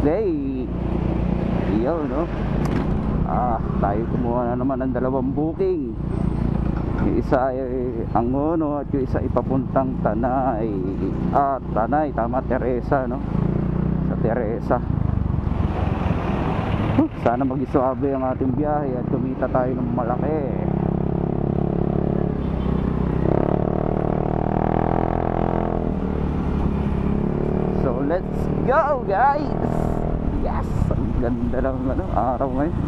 day. Iyon, no? Tayo kumuha na naman ng dalawang booking. Yung isa ay Angono at yung isa ipapuntang Tanay. Tanay, tama, Teresa, no? Sa Teresa. Sana mag-isuabe ang ating biyahe at kumita tayo ng malaki. So let's go, guys. Yes, ang ganda ng araw ngayon.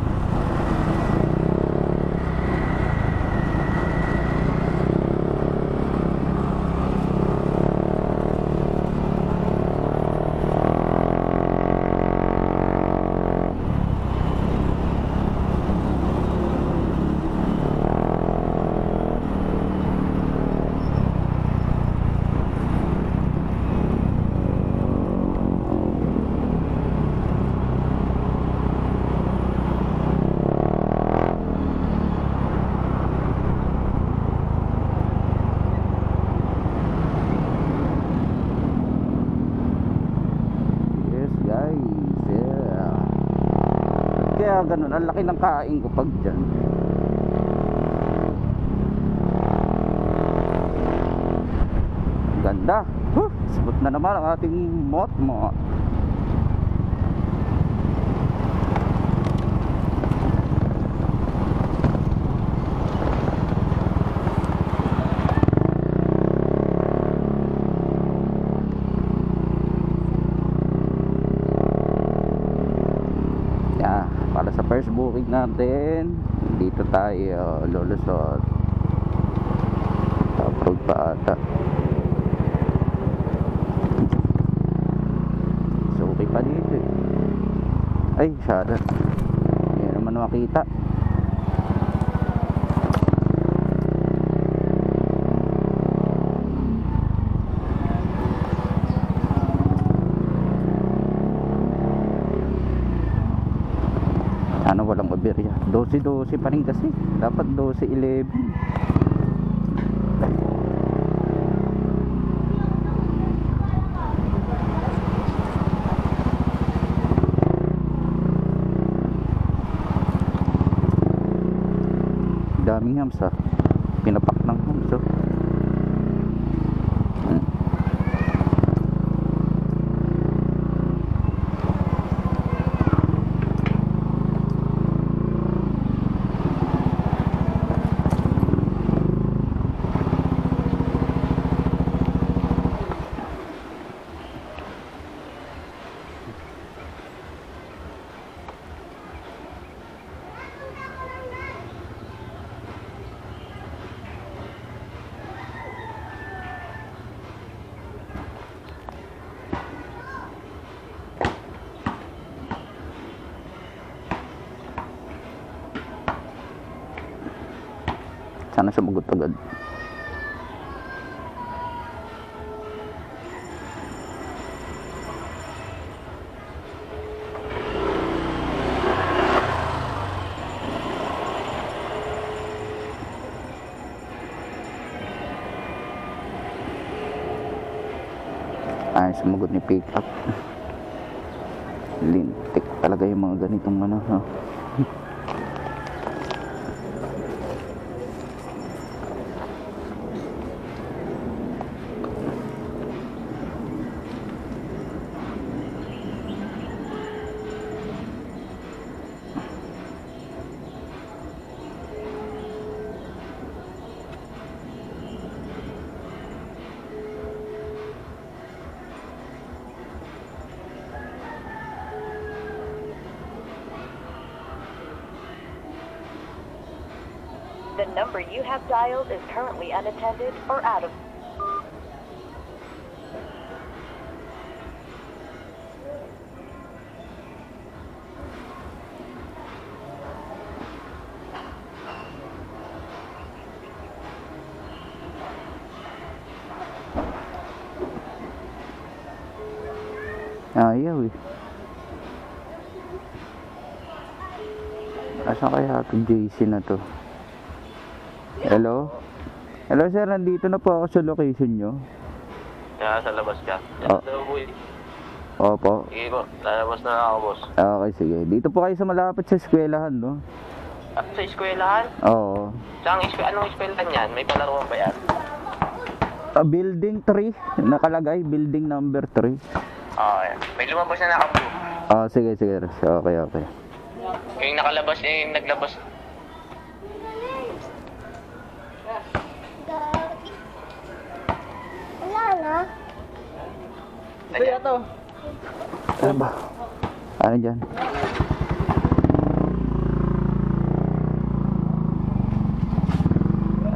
Kaya ganun, ang laki ng kain ko pag dyan. Ganda. Smooth na naman ang ating mot-mot. Para sa first booking natin, dito tayo lulusot. Tapos pa ata. So okay pa dito eh. Ay, sada. Hindi naman makita. Walang maberya. 12-12 pa rin kasi. Dapat 12-11. Daming hams ha. Pinapak ng hams oh. Sana sumagot agad. Ay, sumagot ni pick up. Lintik talaga yung mga ganitong no? The number you have dialed is currently unattended or out of. Ayaw eh. Asan kaya itong JC na to? Hello? Hello sir, nandito na po ako sa location nyo. Kaya sa labas ka. Oh. Opo. Sige po, lalabas na ako, boss. Okay, sige. Dito po kayo sa malapit sa eskwelahan, no? At sa eskwelahan? Oo. Anong eskwelahan yan? May palaruan ba yan? Building 3. Nakalagay, building number 3. Okay. May lumabas na naka-blue. Sige, sige. Okay, okay. Yung nakalabas, yung naglabas. Wala na. Kaya to. Ano ba? Ano dyan?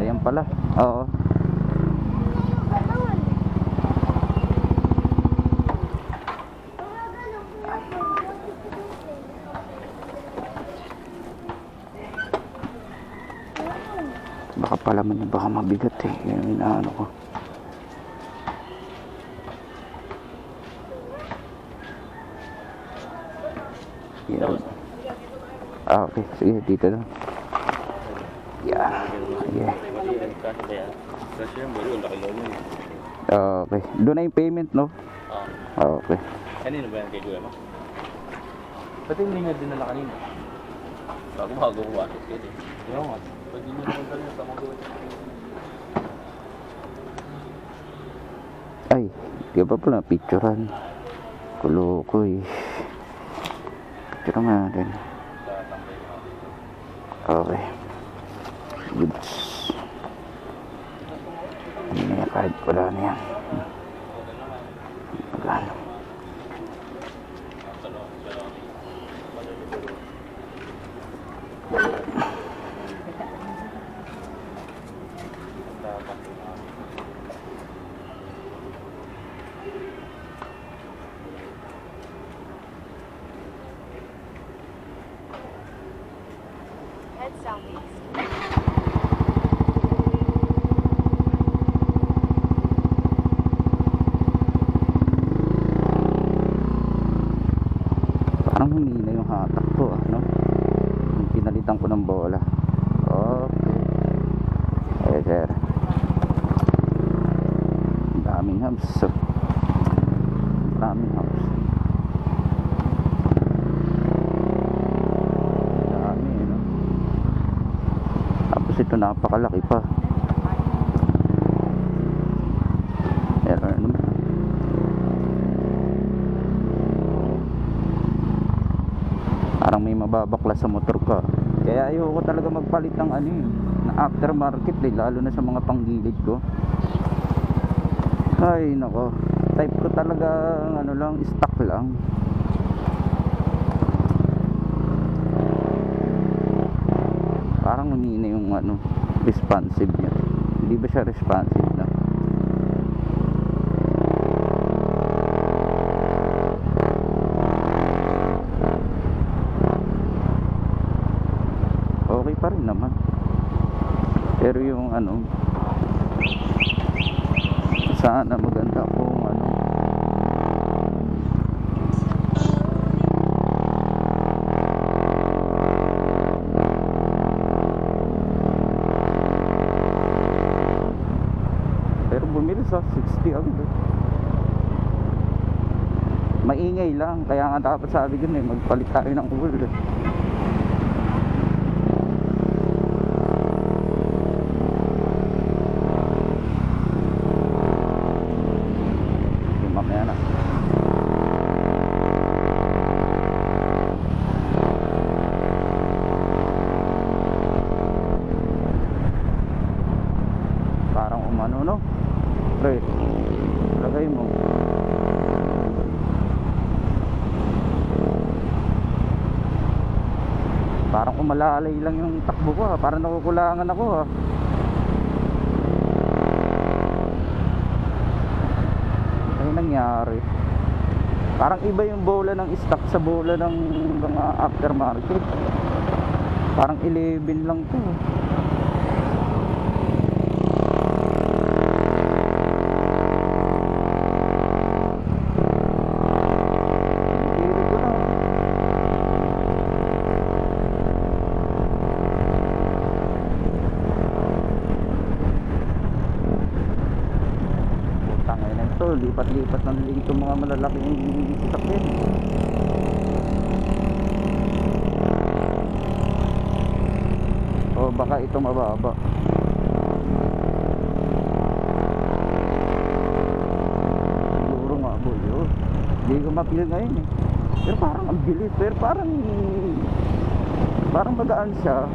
Ayan pala. Oo. Baka pala man baka mabigat eh. Yan yung inaano ko. Yan. Okay. Sige, dito na. Yan. Sige. Okay. Doon na yung payment, no? Okay. Kanino ba yan kay Kuya mo? Pati hindi nga dinala kanina. Bago ko wasit kayo eh. Yung nga. Pwede nyo naman dali sa mga gawin. Ay, di ba pala picturean? Kulukoy. Picture nga natin. Okay. Goods. Hindi na yan, kahit wala na yan. Magkano? Head southeast. Parang humina yung hatak ko, no? Yung pinalitan ko ng bola. Okay. Eh, sir. Daming hams. Daming hams. Dami, no? Tapos ito napakalaki pa. Ano? Parang may mababakla sa motor ka. Kaya ayoko talaga magpalit ng ano yun, na aftermarket eh, lalo na sa mga panggilid ko. Ay nako, type ko talaga ano lang, stock lang. Parang humina yung ano, responsive niya. Hindi ba siya responsive na? Okay pa rin naman. Pero yung ano, sana maganda kung ano, pero bumili sa 60 agad eh. Maingay lang, kaya nga dapat sabi ko eh, magpalit tayo ng ulo eh. Mamaya na. Parang umano, no? Pre, lagay mo. Parang umalalay lang yung takbo ko ha. Parang nakukulangan ako ha. Ano nangyari? Parang iba yung bola ng stock sa bola ng mga aftermarket. Parang 11 lang to. Putang ina ito lipat-lipat ng link itong mga malalaking sasakyan. O baka ito mababa. Siguro nga boy, oh. Hindi ko mapil ngayon eh. Pero parang ang bilis, pero parang magaan siya.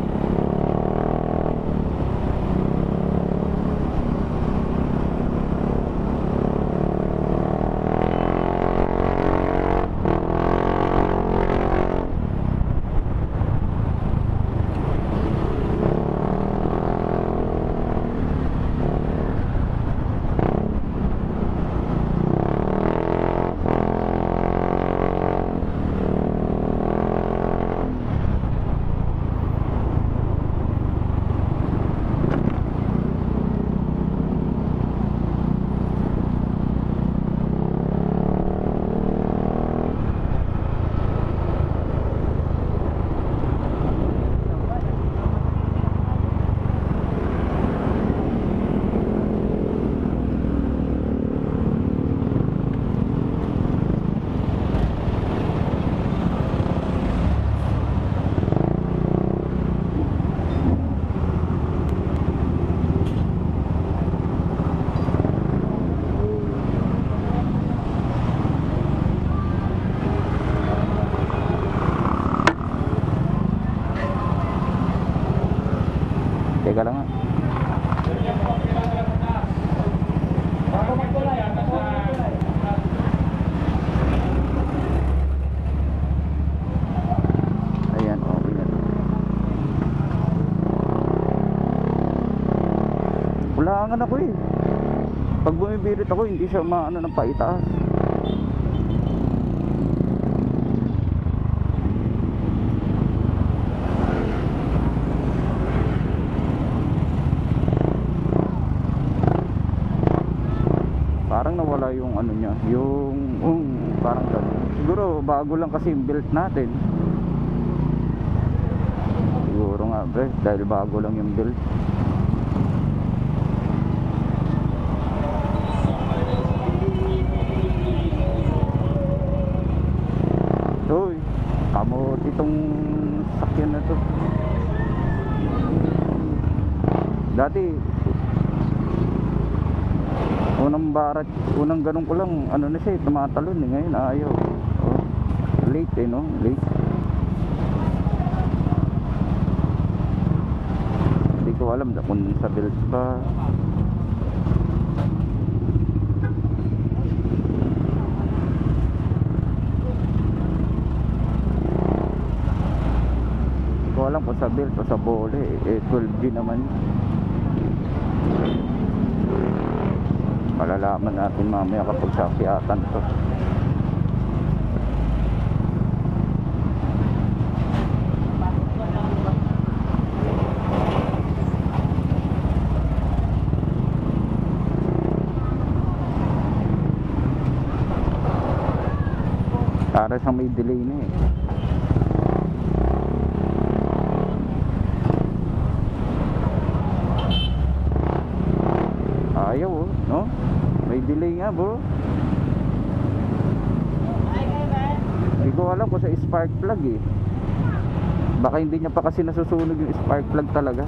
Teka lang nga. Ayan, okay na. Ulangan ako eh. Pag bumibirit ako, hindi siya maano ng paitaas. Parang nawala yung ano niya, yung parang gano'n. Siguro bago lang kasi yung built natin. Siguro nga bre, dahil bago lang yung built. Uy, kamot itong sakyan na to. Dati unang ganun ko lang, ano na siya, tumatalon eh. Ngayon ayaw. Oh, late eh, no? Late. Hindi ko alam kung sa build ba. Hindi ko alam kung sa build o sa bole eh. 12G naman. Malalaman natin mamaya kapag sakyatan to. Para siyang may delay na eh. Ayaw oh, no? May delay nga bro. Hindi ko alam kung sa spark plug eh. Baka hindi niya pa kasi nasusunog yung spark plug talaga.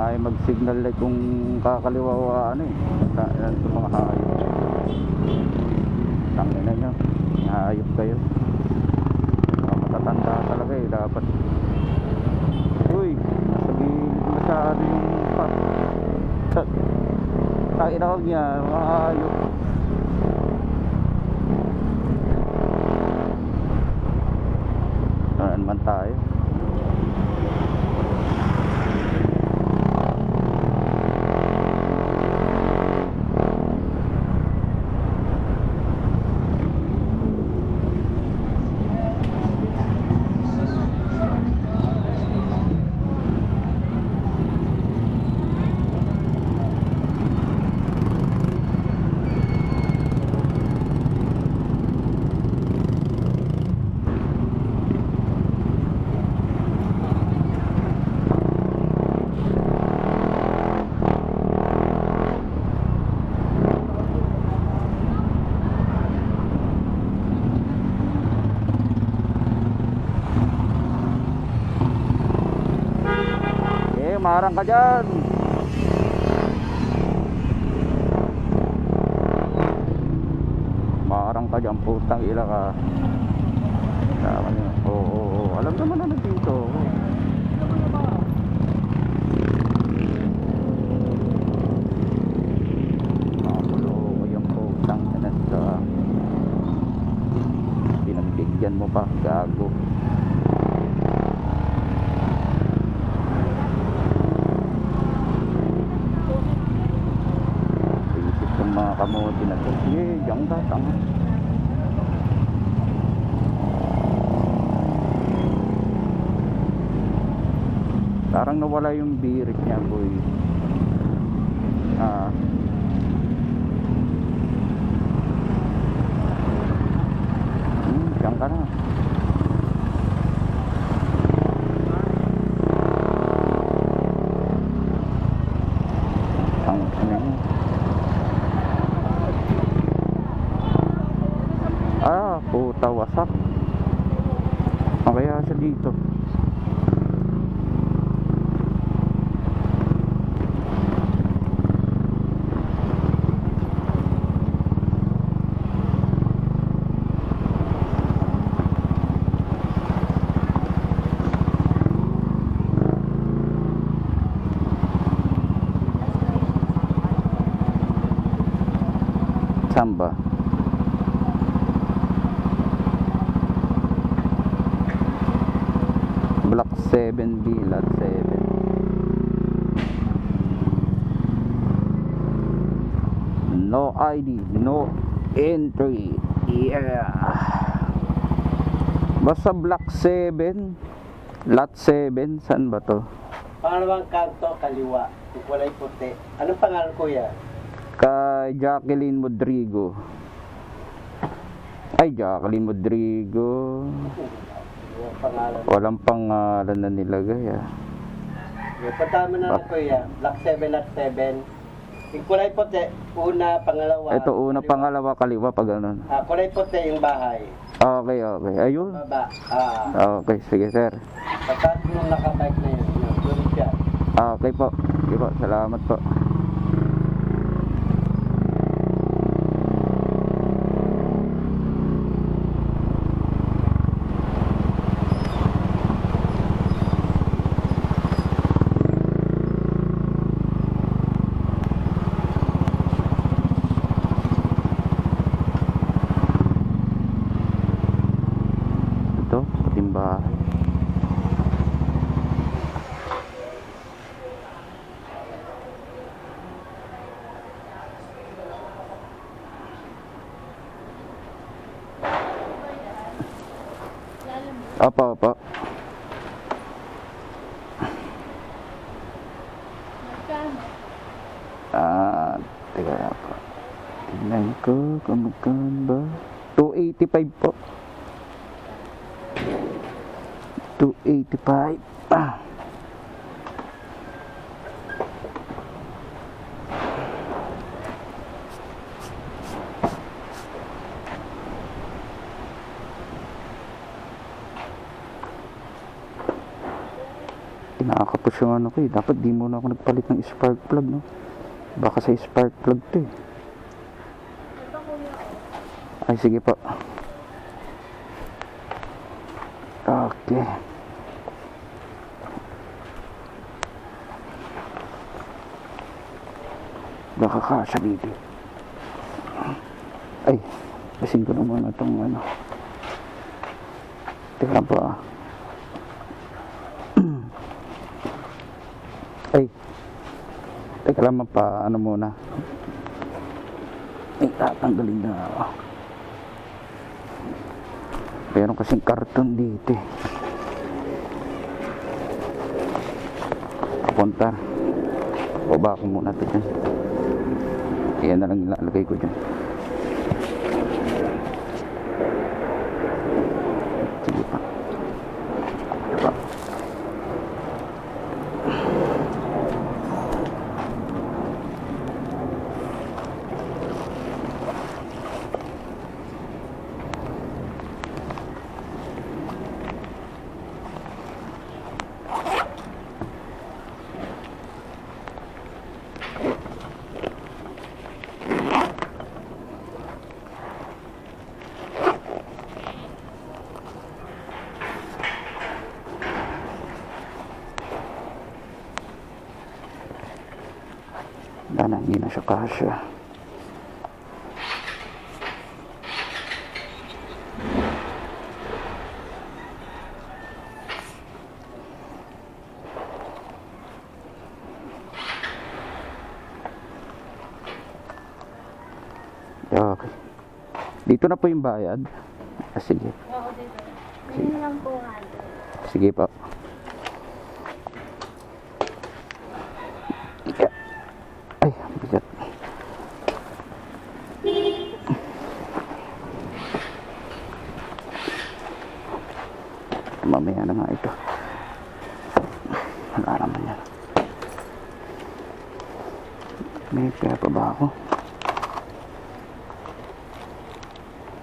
Ay mag-signal light kung kakaliwa ano eh. Ito mga hayop. Tangina nyo, hayop kayo. Mga matatanda talaga eh, dapat. Uy, nasa gilid masyado yung pot. putang ina ko niya. Mga hayop. Ano naman tayo? Marang ka dyan. Marang ka dyan, putang ila ka. Oo, alam naman na dito. Makulo ko yung putang ina sa pinagbigyan mo pa, gago. Mga kamote na to. Diyan ka, tanga. Parang nawala yung birik niya, boy. Diyan ka na. Puta, wasak. Kaya siya dito. Samba. Block 7B, lot 7. No ID, no entry. Yeah. Basta block 7, lot 7. Saan ba to? Pangalawang kanto, kaliwa. Kulay puti. Anong pangalan, kuya? Kay Jacqueline Modrigo. Ay, Jacqueline Modrigo. Pangalan. Walang pangalan na nilagay ah. Punta mo na lang, kuya. Block 7 at 7. Yung kulay puti, una, pangalawa. Ito una, kaliwa. pangalawa, kaliwa pag ganun. Kulay puti yung bahay. Okay. Ayun. Baba. Okay, sige sir. Pagkat yung nakabike na yun. Doon siya. Okay po. Sige po, salamat po. Bahay. Apa. Teka ako. Tignan ko kung magkano ba. 285 po. 285. Kinakapos yung ano ko eh. Dapat di muna ako nagpalit ng spark plug, no? Baka sa spark plug to eh. Ay, sige po. Okay. Nakakasya dito. Ay, kasing ko na muna itong ano. Teka lang po ah. Ay, teka lang ano muna. Ay, tatanggalin na ako. Meron kasing karton dito eh. Punta. Baba ko muna ito dyan. Kaya na lang ilalagay ko dyan. Sige pa. Ito pa. Dana, hindi na siya kasya. Okay. Dito na po yung bayad. Ah, sige. Oo, dito. Yun lang po, Sige po. Ay, bigat. Mamaya na nga ito. Wala naman yan. May pera pa ba ako?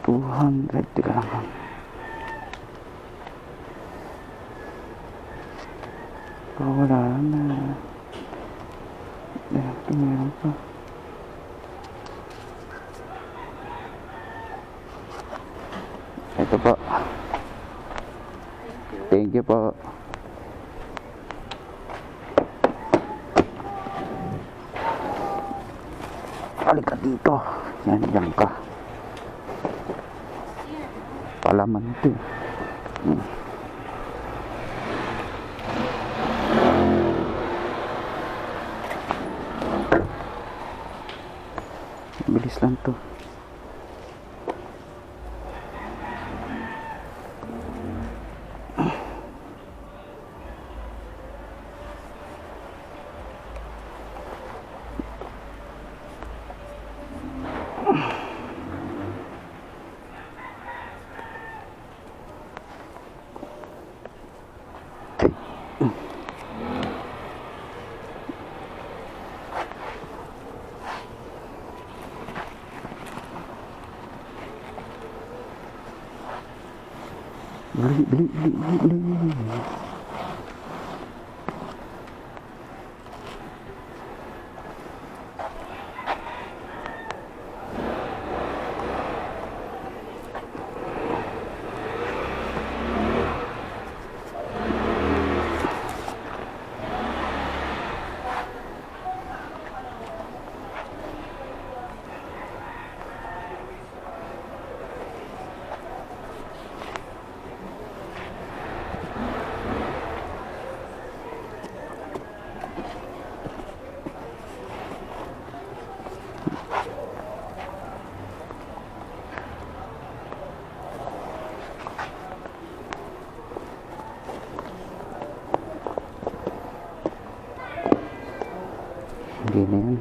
200. Teka lang. Oh, wala na. Ito meron pa. Ito po. Thank you po. Halika dito. Yan, dyan ka. Palaman ito eh. Bilis lang to. Beli. Hindi na yan.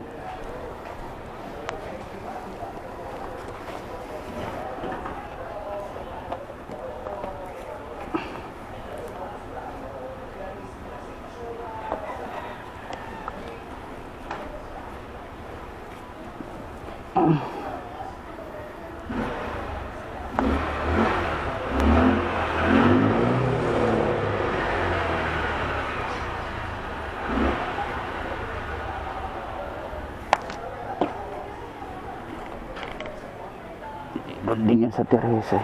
Doon din yan sa Teresa.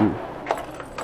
Hmm.